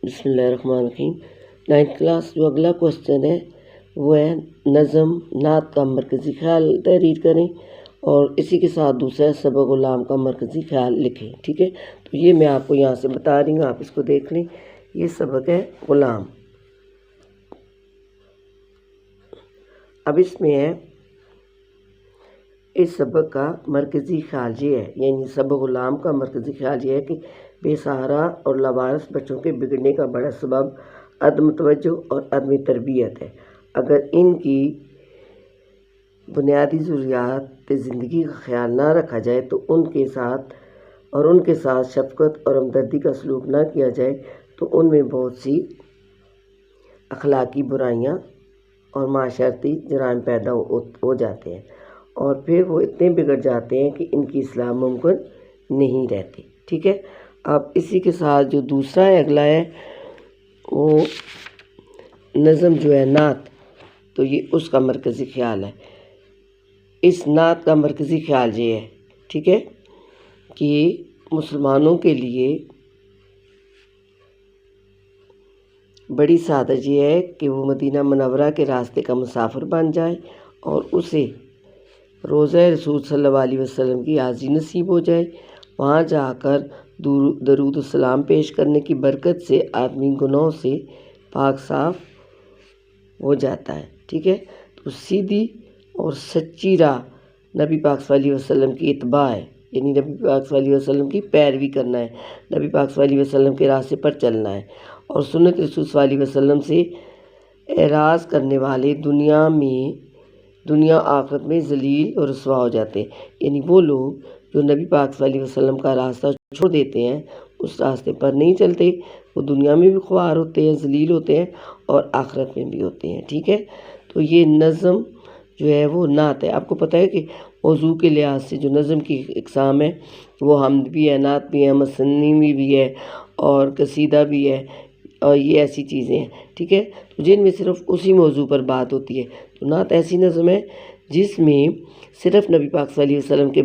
بسم اللہ الرحمن الرحیم۔ 9th کلاس جو اگلا کوشچن ہے وہ ہے نظم نعت کا مرکزی خیال تحریر کریں اور اسی کے ساتھ دوسرا سبق غلام کا مرکزی خیال لکھیں، ٹھیک ہے۔ تو یہ میں آپ کو یہاں سے بتا رہی ہوں، آپ اس کو دیکھ لیں۔ یہ سبق ہے غلام۔ اب اس میں ہے اس سبق کا مرکزی خیال یہ ہے، یعنی سبق غلام کا مرکزی خیال یہ ہے کہ بے سہارا اور لاوارث بچوں کے بگڑنے کا بڑا سبب عدم توجہ اور عدم تربیت ہے۔ اگر ان کی بنیادی ضروریات زندگی کا خیال نہ رکھا جائے تو ان کے ساتھ شفقت اور ہمدردی کا سلوک نہ کیا جائے تو ان میں بہت سی اخلاقی برائیاں اور معاشرتی جرائم پیدا ہو جاتے ہیں اور پھر وہ اتنے بگڑ جاتے ہیں کہ ان کی اصلاح ممکن نہیں رہتی، ٹھیک ہے۔ اب اسی کے ساتھ جو دوسرا ہے اگلا ہے وہ نظم جو ہے نعت، تو یہ اس کا مرکزی خیال ہے۔ اس نعت کا مرکزی خیال یہ ہے، ٹھیک ہے، کہ مسلمانوں کے لیے بڑی سعادت یہ ہے کہ وہ مدینہ منورہ کے راستے کا مسافر بن جائے اور اسے روضہ رسول صلی اللہ علیہ وسلم کی حاضری نصیب ہو جائے۔ وہاں جا کر درود و سلام پیش کرنے کی برکت سے آدمی گناہوں سے پاک صاف ہو جاتا ہے، ٹھیک ہے۔ تو سیدھی اور سچی راہ نبی پاک صلی اللہ علیہ وسلم کی اتباع ہے، یعنی نبی پاک صلی اللہ علیہ وسلم کی پیروی کرنا ہے، نبی پاک صلی اللہ علیہ وسلم کے راستے پر چلنا ہے۔ اور سنت رسول صلی اللہ علیہ وسلم سے اعراض کرنے والے دنیا آخرت میں ذلیل اور رسوا ہو جاتے ہیں، یعنی وہ لوگ جو نبی پاک صلی اللہ علیہ وسلم کا راستہ چھوڑ دیتے ہیں، اس راستے پر نہیں چلتے، وہ دنیا میں بھی خوار ہوتے ہیں، ذلیل ہوتے ہیں اور آخرت میں بھی ہوتے ہیں، ٹھیک ہے۔ تو یہ نظم جو ہے وہ نعت ہے۔ آپ کو پتہ ہے کہ موضوع کے لحاظ سے جو نظم کی اقسام ہے وہ حمد بھی ہے، نعت بھی ہے، مثنوی بھی ہے اور قصیدہ بھی ہے، اور یہ ایسی چیزیں ہیں، ٹھیک ہے، تو جن میں صرف اسی موضوع پر بات ہوتی ہے۔ تو نعت ایسی نظم ہے جس میں صرف نبی پاک صلی اللہ علیہ وسلم کے